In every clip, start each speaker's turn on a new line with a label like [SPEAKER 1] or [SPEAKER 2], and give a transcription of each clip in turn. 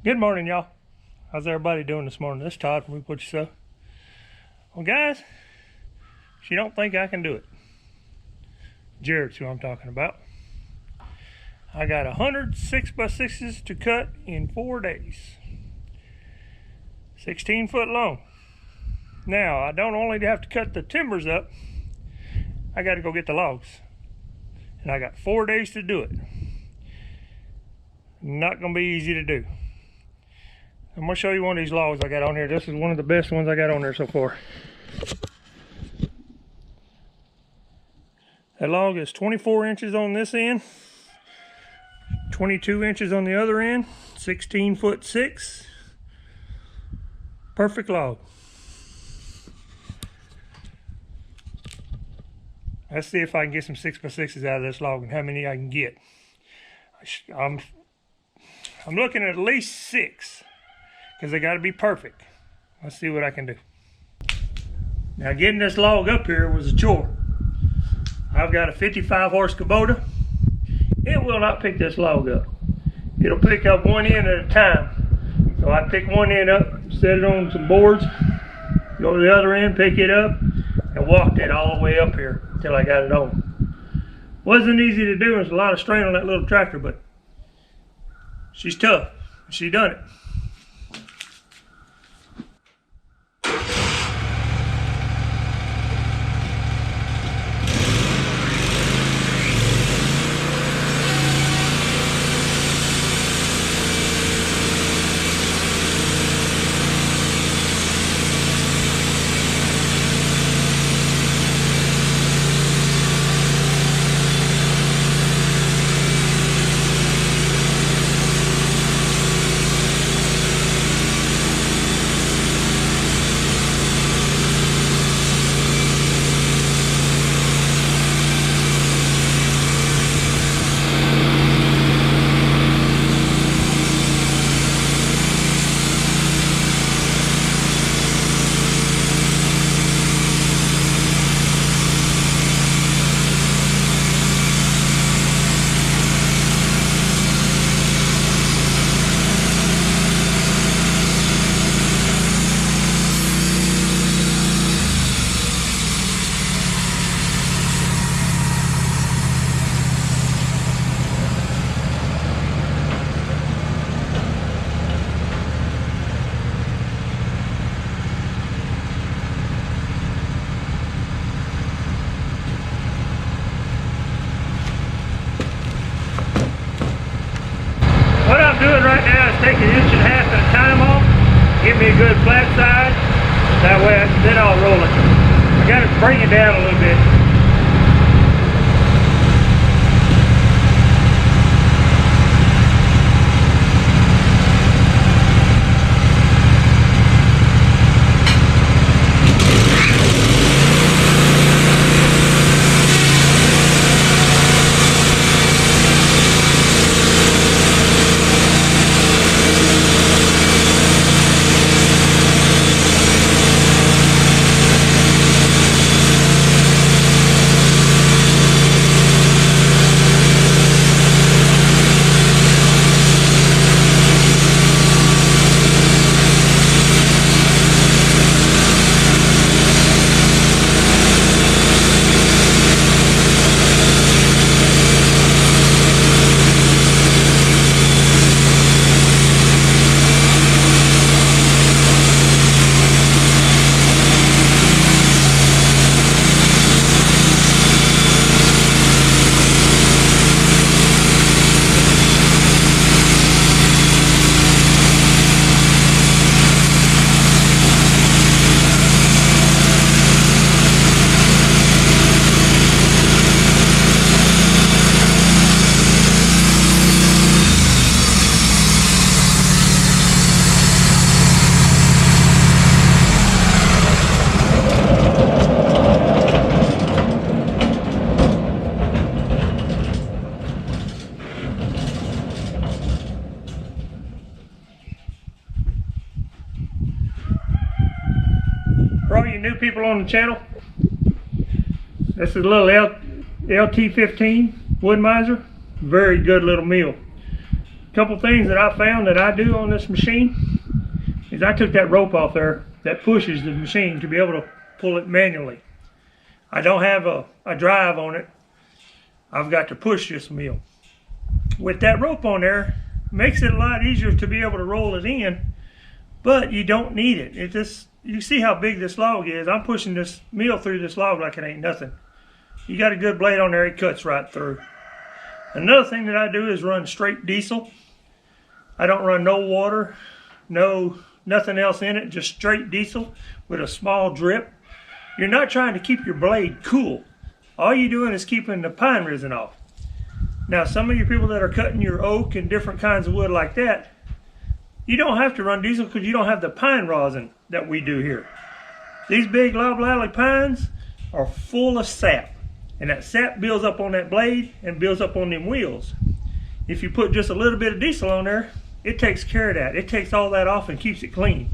[SPEAKER 1] Good morning, y'all. How's everybody doing this morning? This is Todd from Lube, Seaux. Well, guys, she don't think I can do it. Jared's who I'm talking about. I got 100 6x6s to cut in 4 days. 16 foot long. Now, I don't only have to cut the timbers up, I got to go get the logs. And I got 4 days to do it. Not going to be easy to do. I'm going to show you one of these logs I got on here. This is one of the best ones I got on there so far. That log is 24 inches on this end, 22 inches on the other end, 16 foot 6. Perfect log. Let's see if I can get some 6x6s out of this log and how many I can get. I'm looking at least 6. Because they got to be perfect. Let's see what I can do. Now, getting this log up here was a chore. I've got a 55 horse Kubota. It will not pick this log up. It'll pick up one end at a time. So I pick one end up, set it on some boards, go to the other end, pick it up, and walked it all the way up here until I got it on. Wasn't easy to do. There's a lot of strain on that little tractor, but she's tough. She done it. What I'm doing right now is taking 1.5 inches at a time off, give me a good flat side, that way then I'll roll it. I got to bring it down a little bit. For all you new people on the channel, this is a little LT15 wood miser. Very good little mill. couple things that I found that I do on this machine is I took that rope off there that pushes the machine to be able to pull it manually. I don't have a drive on it. I've got to push this mill. With that rope on there, makes it a lot easier to be able to roll it in, but you don't need it. It just, you see how big this log is. I'm pushing this mill through this log like it ain't nothing. You got a good blade on there, it cuts right through. Another thing that I do is run straight diesel. I don't run no water, nothing else in it, just straight diesel with a small drip. You're not trying to keep your blade cool. All you're doing is keeping the pine resin off. Now, some of you people that are cutting your oak and different kinds of wood like that, you don't have to run diesel because you don't have the pine rosin that we do here. These big loblolly pines are full of sap, and that sap builds up on that blade and builds up on them wheels. If you put just a little bit of diesel on there, it takes care of that. It takes all that off and keeps it clean.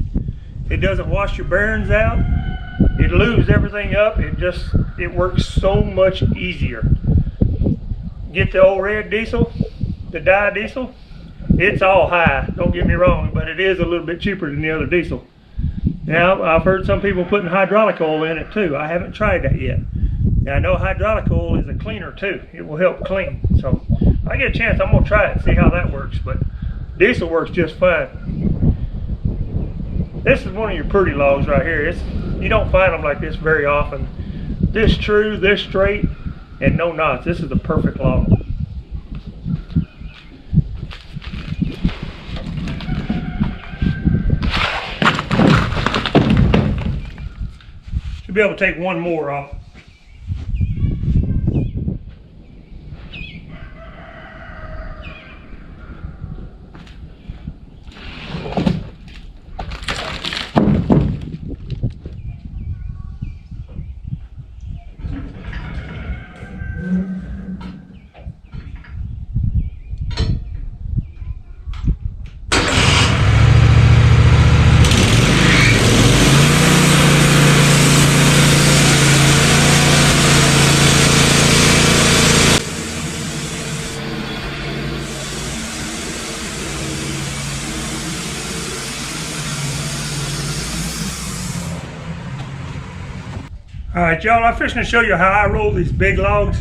[SPEAKER 1] It doesn't wash your bearings out. It lubes everything up. It works so much easier. Get the old red diesel, the dye diesel. It's all high, don't get me wrong, but it is a little bit cheaper than the other diesel. Now, I've heard some people putting hydraulic oil in it too. I haven't tried that yet. Now, I know hydraulic oil is a cleaner too. It will help clean. So, if I get a chance, I'm going to try it and see how that works. But diesel works just fine. This is one of your pretty logs right here. You don't find them like this very often. This true, this straight, and no knots. This is the perfect log. Should be able to take one more off. Alright y'all, I'm just going to show you how I roll these big logs.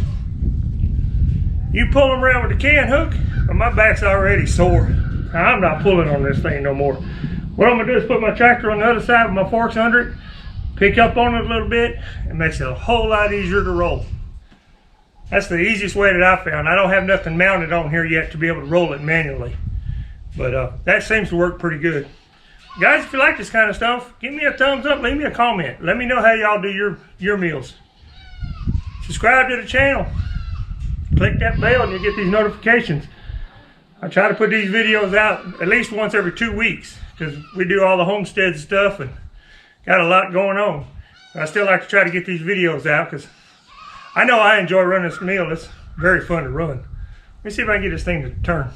[SPEAKER 1] You pull them around with the can hook, but my back's already sore. I'm not pulling on this thing no more. What I'm going to do is put my tractor on the other side with my forks under it, pick up on it a little bit, it makes it a whole lot easier to roll. That's the easiest way that I found. I don't have nothing mounted on here yet to be able to roll it manually. But that seems to work pretty good. Guys, if you like this kind of stuff, give me a thumbs up, leave me a comment. Let me know how y'all do your meals. Subscribe to the channel. Click that bell and you'll get these notifications. I try to put these videos out at least once every 2 weeks because we do all the homestead stuff and got a lot going on. But I still like to try to get these videos out because I know I enjoy running this mill. It's very fun to run. Let me see if I can get this thing to turn.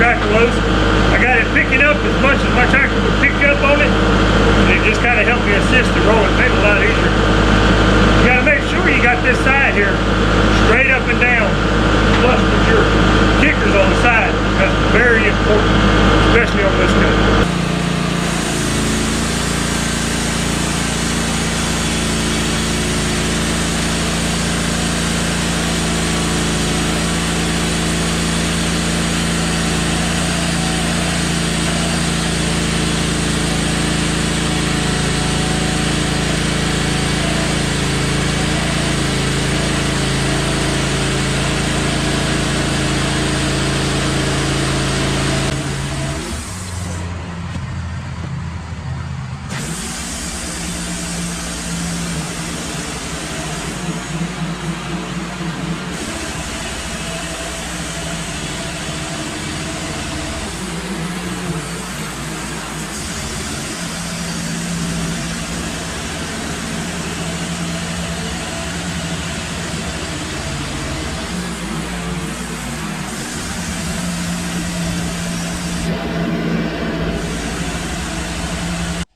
[SPEAKER 1] tractor loose. I got it picking up as much as my tractor would pick up on it, and it just kind of helped me assist the rolling thing a lot easier. You got to make sure you got this side here straight up and down, plus with your kickers on the side. That's very important, especially on this cut.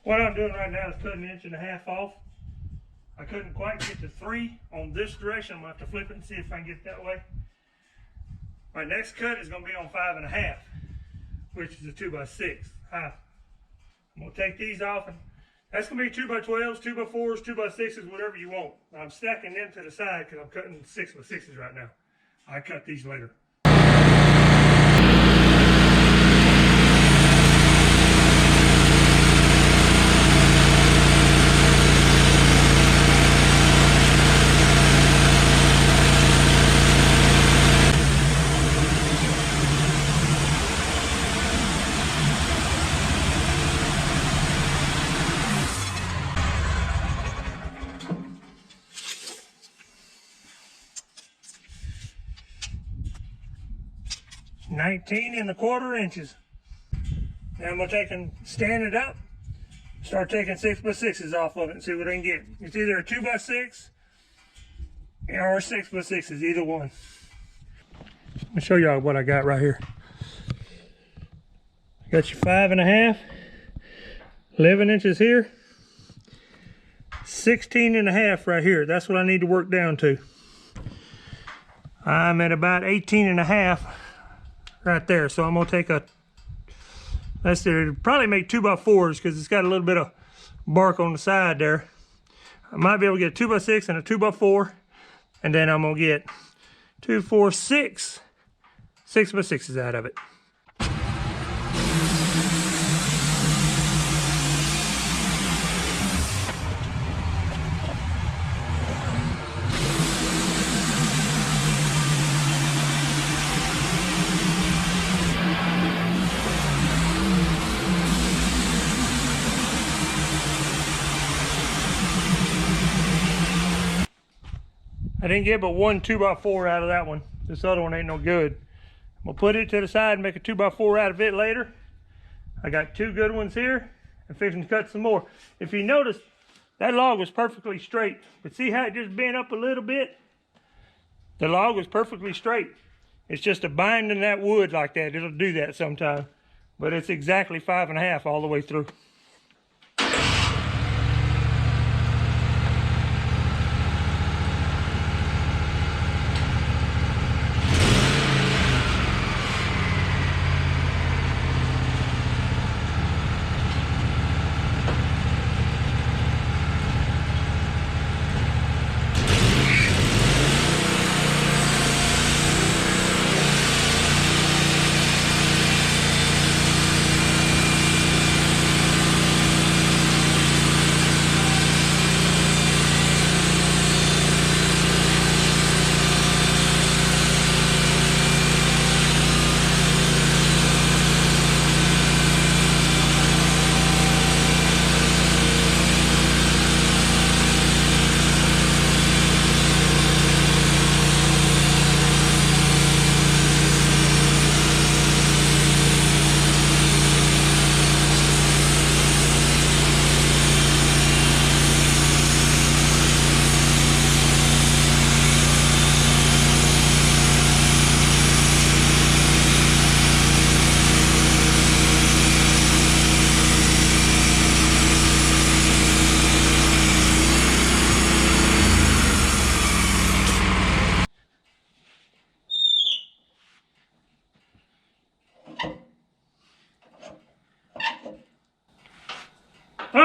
[SPEAKER 1] What I'm doing right now is cutting 1.5 inches off. I couldn't quite get to 3 on this direction. I'm going to have to flip it and see if I can get that way. My next cut is going to be on 5.5, which is a 2x6 high. I'm going to take these off, and that's going to be 2x12s, 2x4s, 2x6s, whatever you want. I'm stacking them to the side because I'm cutting 6x6s right now. I cut these later. (19¼ inches. Now I'm going to take and stand it up, start taking 6x6s off of it and see what I can get. It's either a 2x6 or 6x6s, either one. Let me show y'all what I got right here. Got your 5.5, 11 inches here, 16.5 right here. That's what I need to work down to. I'm at about 18.5 right there. So I'm gonna take a, let's see, probably make 2x4s because it's got a little bit of bark on the side there. I might be able to get a 2x6 and a 2x4, and then I'm gonna get 2, 4, 6 6x6s out of it. I didn't get but one 2x4 out of that one. This other one ain't no good. I'm gonna put it to the side and make a 2x4 out of it later. I got 2 good ones here. I'm fixing to cut some more. If you notice, that log was perfectly straight. But see how it just bent up a little bit? The log was perfectly straight. It's just a binding that wood like that. It'll do that sometime. But it's exactly 5.5 all the way through.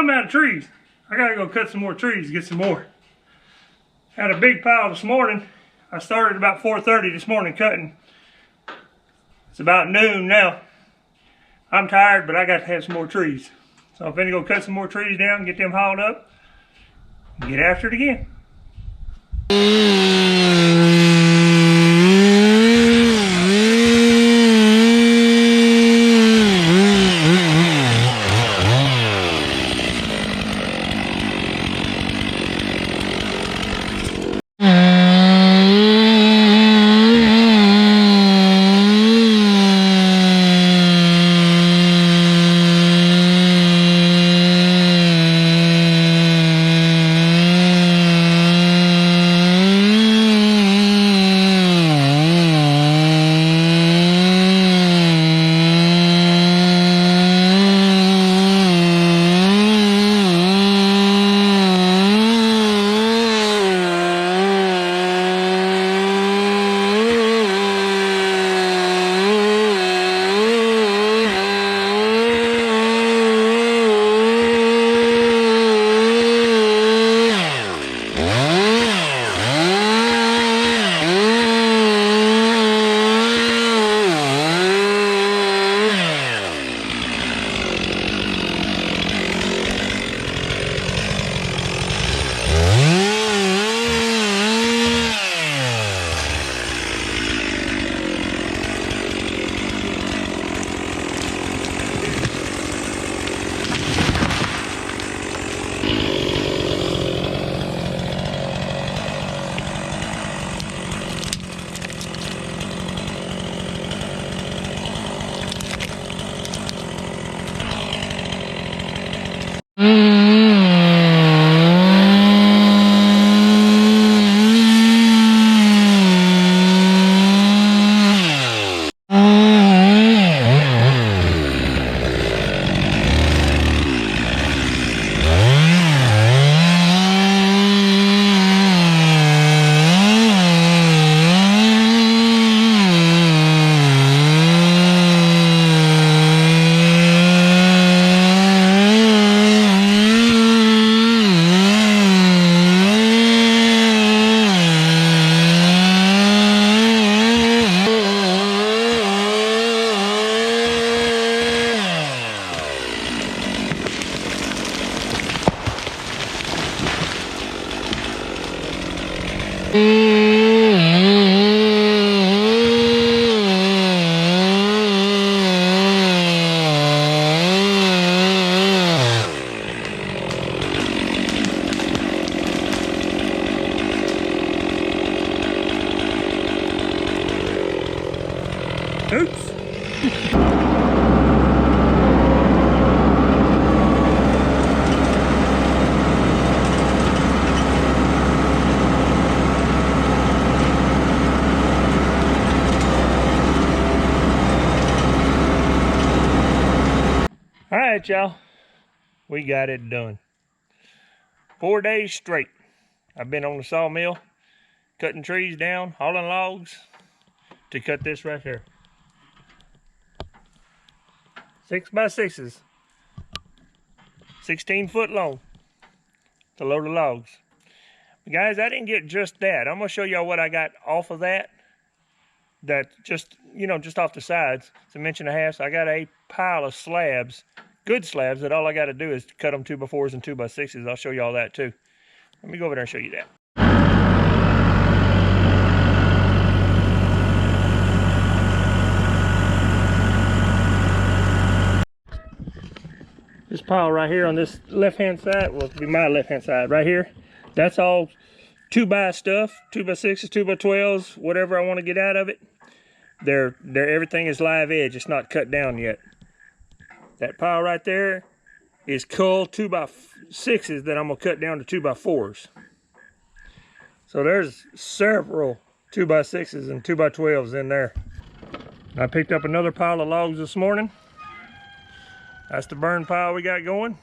[SPEAKER 1] I'm out of trees. I gotta go cut some more trees, get some more. Had a big pile this morning. I started about 4:30 this morning cutting. It's about noon now. I'm tired, but I got to have some more trees. So I'm finna go cut some more trees down, get them hauled up, and get after it again. Oops. All right, y'all. We got it done. 4 days straight. I've been on the sawmill, cutting trees down, hauling logs to cut this right here. 6x6s, 16 foot long, to load of logs. But guys, I didn't get just that. I'm gonna show y'all what I got off of that. That just, you know, just off the sides. It's an 1.5 inches. So I got a pile of slabs, good slabs, that all I got to do is cut them 2x4s and 2x6s. I'll show you all that too. Let me go over there and show you that. This pile right here on this left-hand side, will be my left-hand side right here. That's all 2x stuff, 2x6s, 2x12s, whatever I want to get out of it. Everything is live edge. It's not cut down yet. That pile right there is cull 2x6s that I'm gonna cut down to 2x4s. So there's several 2x6s and 2x12s in there. I picked up another pile of logs this morning. That's the burn pile we got going.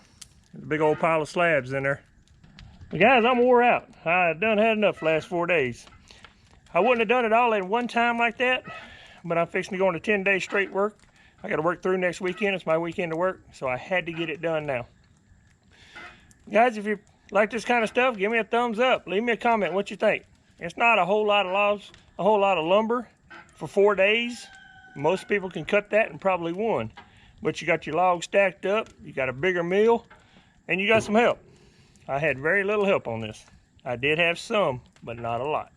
[SPEAKER 1] There's a big old pile of slabs in there. But guys, I'm wore out. I done had enough the last 4 days. I wouldn't have done it all in one time like that, but I'm fixing to go into 10 days straight work. I got to work through next weekend. It's my weekend to work, so I had to get it done now. Guys, if you like this kind of stuff, give me a thumbs up. Leave me a comment what you think. It's not a whole lot of logs, a whole lot of lumber for 4 days. Most people can cut that in probably one. But you got your logs stacked up, you got a bigger mill, and you got some help. I had very little help on this. I did have some, but not a lot.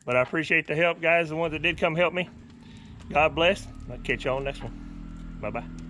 [SPEAKER 1] But I appreciate the help, guys, the ones that did come help me. God bless. I'll catch you on the next one. Bye-bye.